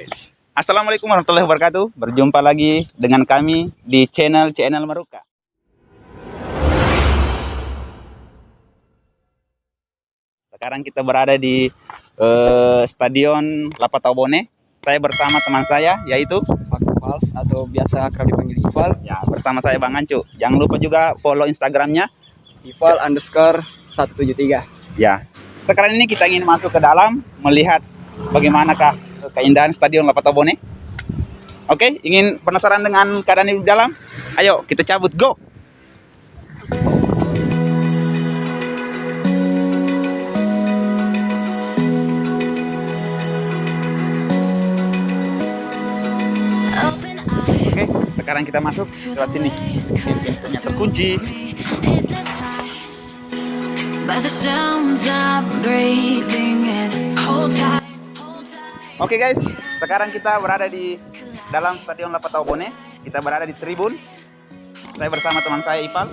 guys. Assalamualaikum warahmatullahi wabarakatuh. Berjumpa lagi dengan kami di channel Maruka. Sekarang kita berada di Stadion Lapatau-Bone. Saya bersama teman saya yaitu Pak Fals atau biasa kerap dipanggil Ival. ya, bersama saya Bang Ancu. Jangan lupa juga follow Instagramnya Ival_173. ya. Sekarang ini kita ingin masuk ke dalam melihat bagaimanakah keindahan Stadion Lapatau-Bone. Oke, ingin penasaran dengan keadaan di dalam? Ayo kita cabut, go! Oke, sekarang kita masuk lewat sini. Pintunya terkunci. Oke guys, sekarang kita berada di dalam Stadion Lapatau-Bone. Kita berada di tribun. Saya bersama teman saya Ival.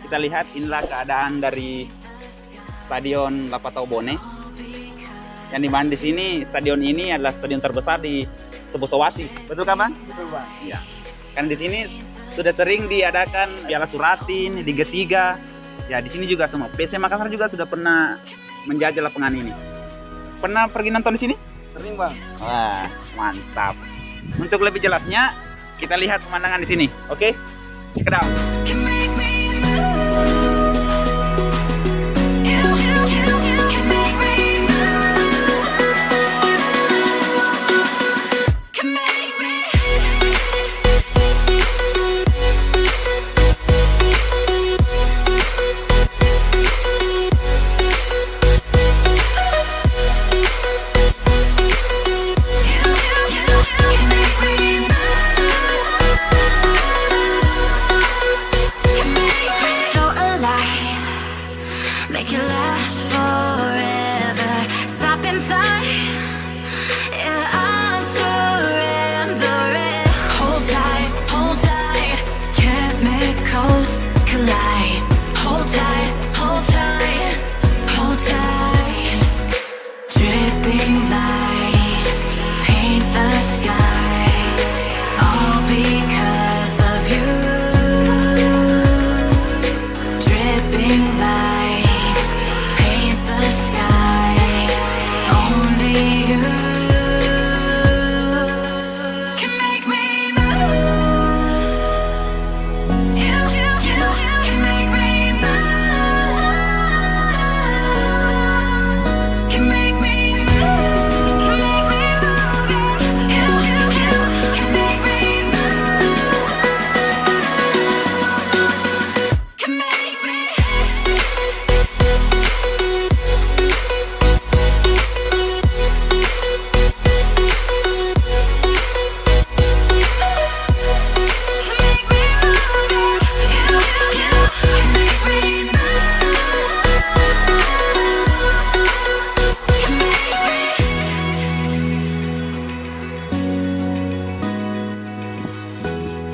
Kita lihat inilah keadaan dari Stadion Lapatau-Bone. Yang dimana di sini stadion ini adalah stadion terbesar di Subosowati. Betul kan, Bang? Betul, Bang. Iya. Kan di sini sudah sering diadakan Piala Suratin, Liga 3. Ya, di sini juga semua. PSM Makassar juga sudah pernah menjajah lapangan ini. Pernah pergi nonton di sini? Sering, Bang. Wah, mantap. Untuk lebih jelasnya, kita lihat pemandangan di sini. Oke? Check it out. Make it last forever. Stop in time. Yeah, I'm surrendering. Hold tight, chemicals collide. Hold tight, hold tight, hold tight. Dripping lights paint the skies, all because of you. Dripping lights paint the skies, only you can make me move. You can make me move. Can make me move. Can make me move. You can make me move. Can make me.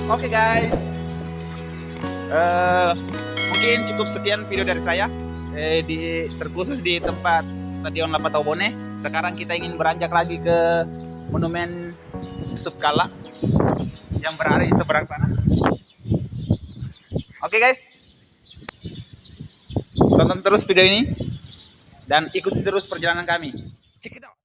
Oke guys. Mungkin cukup sekian video dari saya. Terkhusus di tempat Stadion Lapatau-Bone. Sekarang kita ingin beranjak lagi ke Monumen Yusuf Kalla yang berada di seberang sana. Oke guys, tonton terus video ini dan ikuti terus perjalanan kami. Check it out.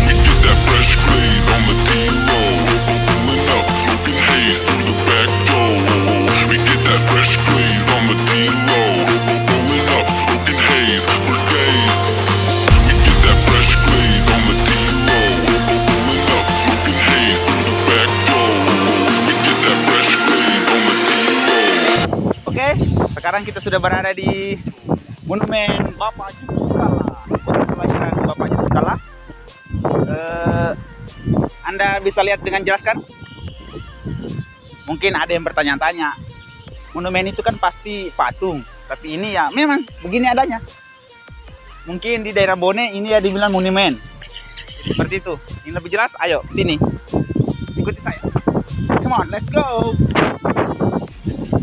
We get that fresh glaze on the D-roll, pulling up, smoking haze through the back door. We get that fresh glaze on the D-roll, pulling up, smoking haze for days. We get that fresh glaze on the D-roll, pulling up, smoking haze through the back door. We get that fresh glaze on the D-roll. Oke, sekarang kita sudah berada di Monumen Bapak Yusuf Kalla, kelahiran Bapak Yusuf Kalla. Anda bisa lihat dengan jelas kan? Mungkin ada yang bertanya-tanya, monumen itu kan pasti patung, tapi ini ya memang begini adanya. Mungkin di daerah Bone ini ya dibilang monumen. Seperti itu. Ini lebih jelas, ayo sini. Ikuti on, let's go.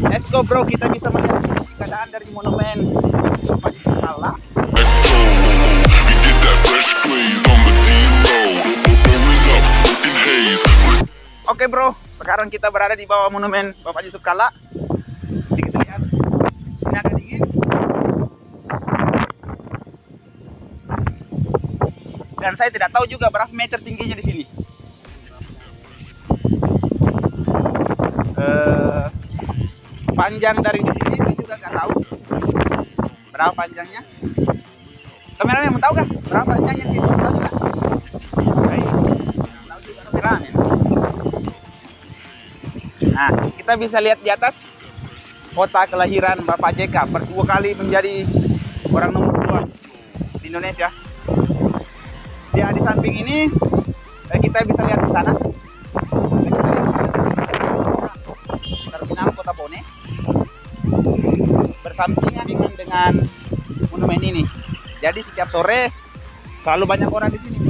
Let's go bro, kita bisa melihat keadaan dari monumen Bapak Yusuf Kalla. We get that fresh glaze on the D-Low. Rolling up, smoking haze. Oke bro, sekarang kita berada di bawah monumen Bapak Yusuf Kalla. Sedikit lihat, ini agak dingin. Dan saya tidak tahu juga berapa meter tingginya di sini. Panjang dari di sini saya juga nggak tahu berapa panjangnya. Kameramen mau tahu kah berapa panjangnya sih? Tahu juga? Baik. Tahu juga kameramen. Nah, kita bisa lihat di atas kota kelahiran Bapak JK, dua kali menjadi orang nomor 2 di Indonesia. Ya, di samping ini kita bisa lihat di sana terminal Kota Bone bersampingan dengan monumen ini. Jadi setiap sore selalu banyak orang di sini.